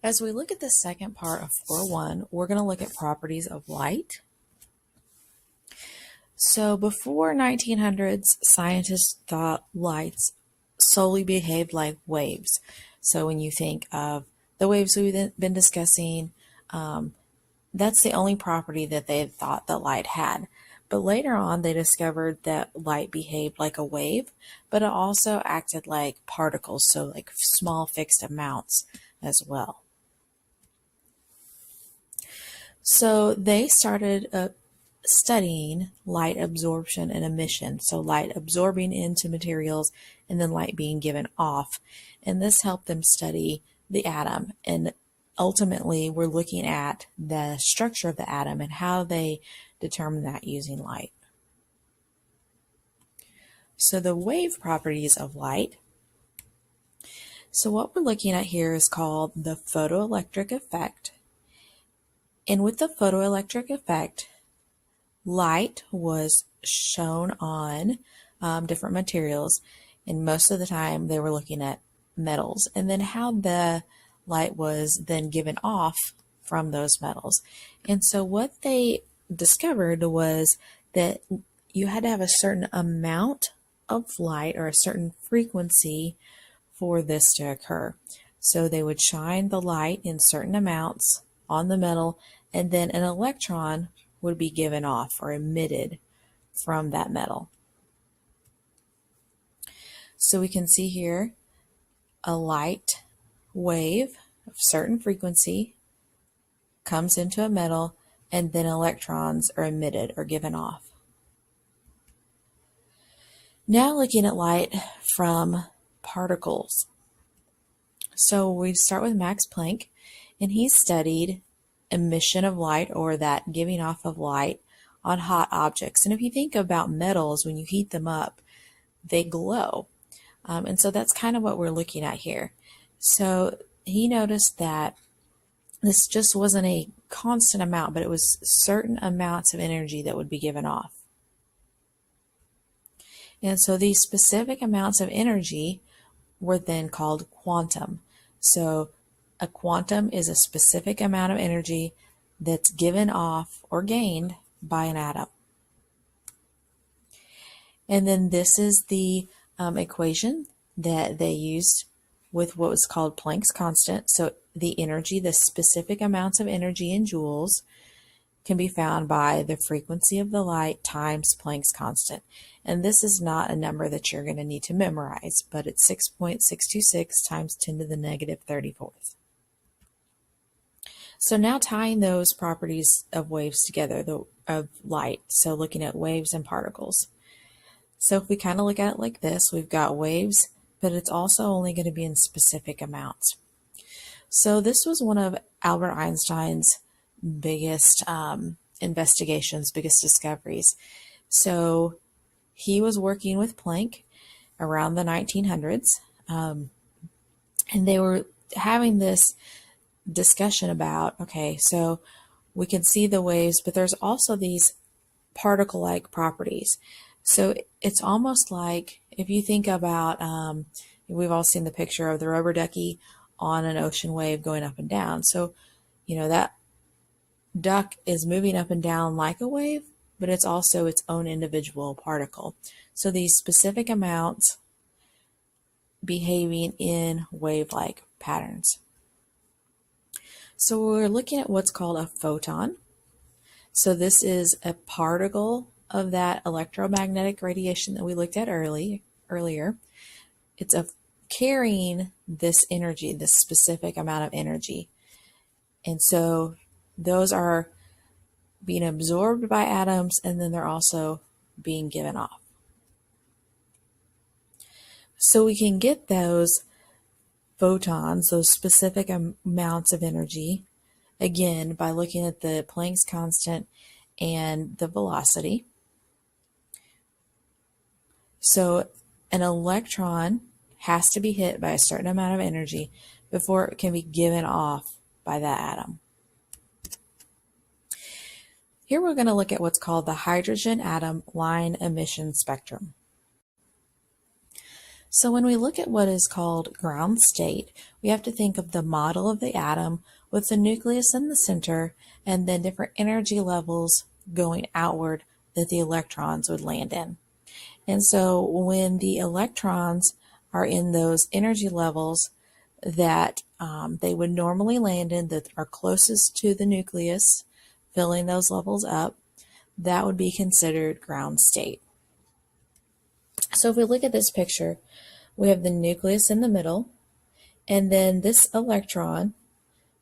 As we look at the second part of 4.1, we're going to look at properties of light. So before 1900s, scientists thought lights solely behaved like waves. So when you think of the waves we've been discussing, that's the only property that they thought that light had. But later on, they discovered that light behaved like a wave, but it also acted like particles, so like small fixed amounts as well. So they started studying light absorption and emission, so light absorbing into materials and then light being given off. And this helped them study the atom. And ultimately, we're looking at the structure of the atom and how they determine that using light. So the wave properties of light. So what we're looking at here is called the photoelectric effect. And with the photoelectric effect, light was shown on different materials, and most of the time they were looking at metals, and then how the light was then given off from those metals. And so what they discovered was that you had to have a certain amount of light or a certain frequency for this to occur. So they would shine the light in certain amounts on the metal, and then an electron would be given off or emitted from that metal. So we can see here a light wave of certain frequency comes into a metal, and then electrons are emitted or given off. Now looking at light from particles. So we start with Max Planck, and he studied emission of light, or that giving off of light, on hot objects. And if you think about metals, when you heat them up, they glow. And so that's kind of what we're looking at here. So he noticed that this just wasn't a constant amount, but it was certain amounts of energy that would be given off. And so these specific amounts of energy were then called quantum. So a quantum is a specific amount of energy that's given off or gained by an atom. And then this is the equation that they used with what was called Planck's constant. So the energy, the specific amounts of energy in joules, can be found by the frequency of the light times Planck's constant. And this is not a number that you're going to need to memorize, but it's 6.626 times 10 to the negative 34th. So now tying those properties of waves together, of light, so looking at waves and particles. So if we kind of look at it like this, we've got waves, but it's also only going to be in specific amounts. So this was one of Albert Einstein's biggest investigations, biggest discoveries. So he was working with Planck around the 1900s, and they were having this discussion about, okay, so we can see the waves, but there's also these particle-like properties. So it's almost like, if you think about, we've all seen the picture of the rubber ducky on an ocean wave going up and down. So, that duck is moving up and down like a wave, but it's also its own individual particle. So these specific amounts behaving in wave-like patterns. So we're looking at what's called a photon. So this is a particle of that electromagnetic radiation that we looked at earlier. It's carrying this energy, this specific amount of energy. And so those are being absorbed by atoms, and then they're also being given off. So we can get those photons, those specific amounts of energy, again, by looking at the Planck's constant and the velocity. So an electron has to be hit by a certain amount of energy before it can be given off by that atom. Here we're going to look at what's called the hydrogen atom line emission spectrum. So when we look at what is called ground state, we have to think of the model of the atom with the nucleus in the center and then different energy levels going outward that the electrons would land in. And so when the electrons are in those energy levels that they would normally land in, that are closest to the nucleus, filling those levels up, that would be considered ground state. So if we look at this picture, we have the nucleus in the middle, and then this electron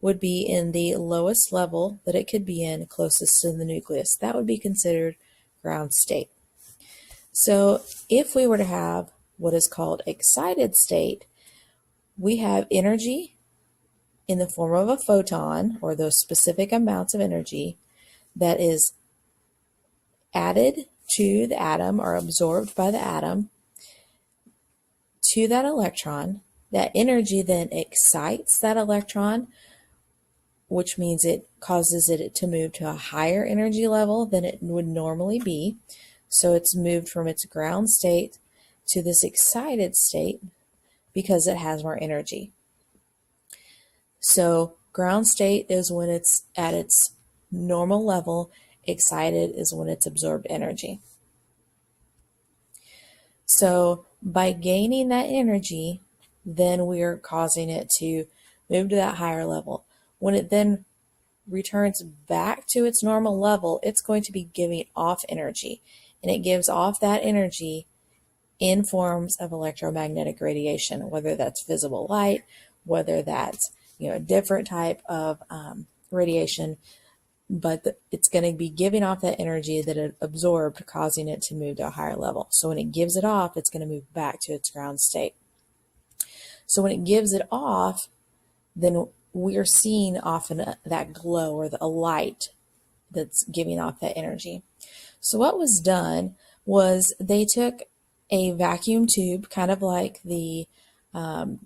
would be in the lowest level that it could be in, closest to the nucleus. That would be considered ground state. So if we were to have what is called excited state, we have energy in the form of a photon, or those specific amounts of energy that is added to the atom or absorbed by the atom to that electron. That energy then excites that electron, which means it causes it to move to a higher energy level than it would normally be. So it's moved from its ground state to this excited state because it has more energy. So ground state is when it's at its normal level. Excited is when it's absorbed energy. So by gaining that energy, then we are causing it to move to that higher level. When it then returns back to its normal level, it's going to be giving off energy, and it gives off that energy in forms of electromagnetic radiation, whether that's visible light, whether that's a different type of radiation, but it's going to be giving off that energy that it absorbed, causing it to move to a higher level. So when it gives it off, it's going to move back to its ground state. So when it gives it off, then we are seeing often that glow, or a light that's giving off that energy. So what was done was they took a vacuum tube, kind of like the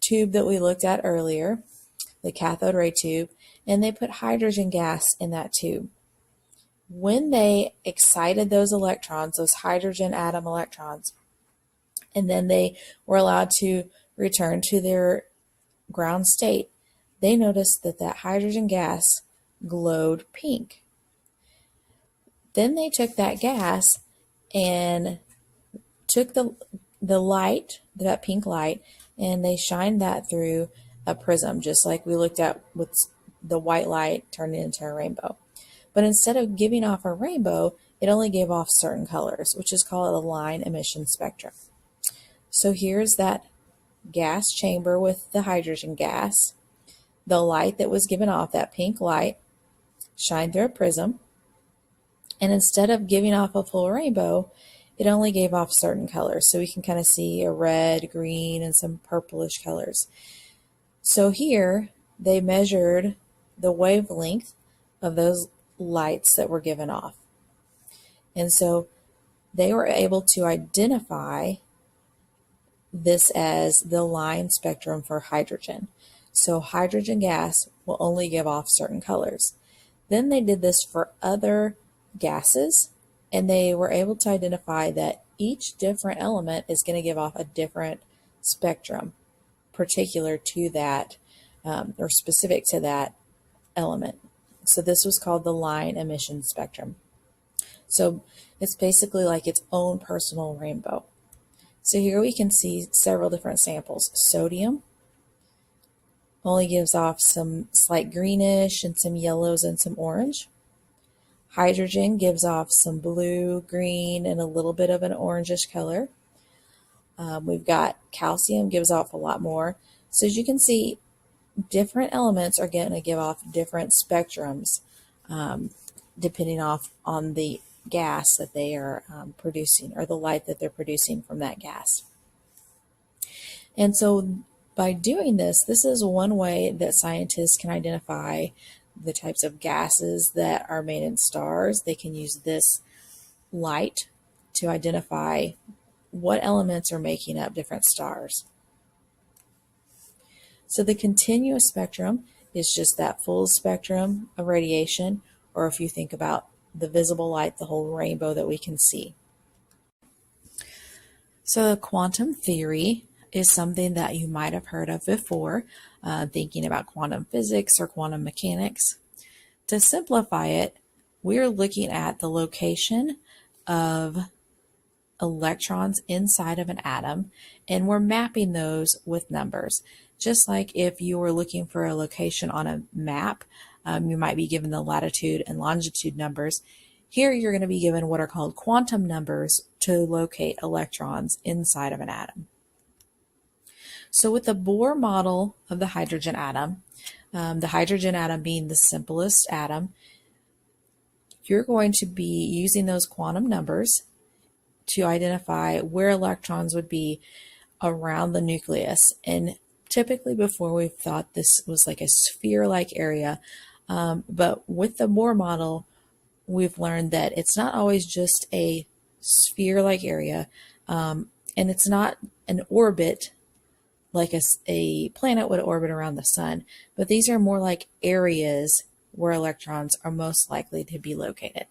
tube that we looked at earlier, the cathode ray tube, and they put hydrogen gas in that tube. When they excited those electrons, those hydrogen atom electrons, and then they were allowed to return to their ground state, they noticed that that hydrogen gas glowed pink. Then they took that gas and took the light, that pink light, and they shined that through a prism, just like we looked at with the white light turning into a rainbow. But instead of giving off a rainbow, it only gave off certain colors, which is called a line emission spectrum. So here's that gas chamber with the hydrogen gas. The light that was given off, that pink light, shined through a prism, and instead of giving off a full rainbow, it only gave off certain colors. So we can kind of see a red, green, and some purplish colors. So here they measured the wavelength of those lights that were given off. And so they were able to identify this as the line spectrum for hydrogen. So hydrogen gas will only give off certain colors. Then they did this for other gases, and they were able to identify that each different element is going to give off a different spectrum particular to that or specific to that element. So this was called the line emission spectrum. So it's basically like its own personal rainbow. So here we can see several different samples. Sodium only gives off some slight greenish and some yellows and some orange. Hydrogen gives off some blue, green, and a little bit of an orangish color. We've got calcium gives off a lot more. So as you can see, different elements are going to give off different spectrums depending on the gas that they are producing, or the light that they're producing from that gas. And so by doing this, this is one way that scientists can identify the types of gases that are made in stars. They can use this light to identify what elements are making up different stars. So the continuous spectrum is just that full spectrum of radiation, or if you think about the visible light, the whole rainbow that we can see. So the quantum theory is something that you might have heard of before, thinking about quantum physics or quantum mechanics. To simplify it, we're looking at the location of electrons inside of an atom, and we're mapping those with numbers. Just like if you were looking for a location on a map, you might be given the latitude and longitude numbers. Here you're going to be given what are called quantum numbers to locate electrons inside of an atom. So with the Bohr model of the hydrogen atom being the simplest atom, you're going to be using those quantum numbers to identify where electrons would be around the nucleus. And typically before, we've thought this was like a sphere-like area, but with the Bohr model, we've learned that it's not always just a sphere-like area, and it's not an orbit like a planet would orbit around the sun, but these are more like areas where electrons are most likely to be located.